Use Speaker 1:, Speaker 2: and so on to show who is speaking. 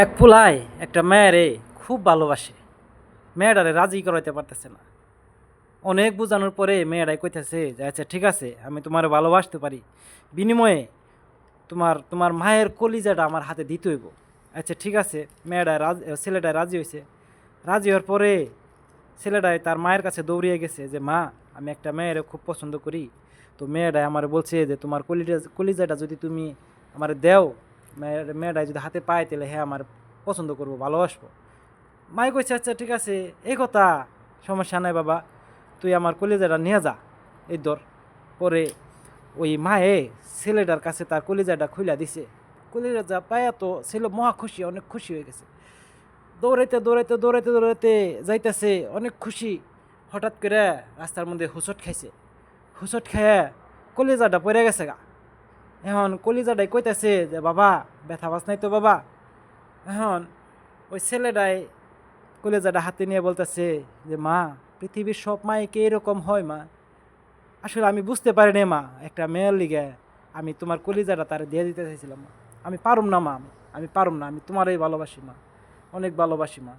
Speaker 1: এক পোলায় একটা মেয়েরে খুব ভালোবাসে। মেয়েটারে রাজি করাইতে পারতেছে না। অনেক বোঝানোর পরে মেয়েটাই কইতেছে যে আচ্ছা ঠিক আছে, আমি তোমার ভালোবাসতে পারি, বিনিময়ে তোমার তোমার মায়ের কলিজাটা আমার হাতে দিতে হইব। আচ্ছা ঠিক আছে, ছেলেটায় রাজি হয়েছে। রাজি হওয়ার পরে ছেলেটাই তার মায়ের কাছে দৌড়িয়ে গেছে যে মা, আমি একটা মেয়েরে খুব পছন্দ করি। তো মেয়েটাই আমার বলছে যে তোমার কলিজাটা যদি তুমি আমার দেও, মেয়েটাই যদি হাতে পায় তাহলে হ্যাঁ আমার পছন্দ করবো, ভালোবাসবো। মাই কইছে আচ্ছা ঠিক আছে, এই কথা, সমস্যা নাই বাবা, তুই আমার কলিজাটা নিয়ে যা, এই ধর। পরে ওই মায়ে ছেলেটার কাছে তার কলিজাটা খুইলা দিছে। কলিজা পায়া তো ছেলে মহা খুশি, অনেক খুশি হয়ে গেছে। দৌড়াইতে দৌড়াইতে দৌড়াইতে দৌড়াইতে যাইতেছে, অনেক খুশি। হঠাৎ করে রাস্তার মধ্যে হুঁচট খাইছে। হুঁচট খাইয়া কলিজাটা পড়ে গেছে গা। এখন কলিজাটাই কইতেছে যে বাবা, ব্যথা বাস নাই তো বাবা? এখন ওই ছেলেটাই কলেজাটা হাতে নিয়ে বলতেছে যে মা, পৃথিবীর সব মাই কি এরকম হয় মা? আসলে আমি বুঝতে পারিনি মা, একটা মেয়ের লিগে আমি তোমার কলিজাটা তার দিয়ে দিতে চাইছিলাম মা। আমি পারুম না মা, আমি পারুম না, আমি তোমারই ভালোবাসি মা, অনেক ভালোবাসি মা।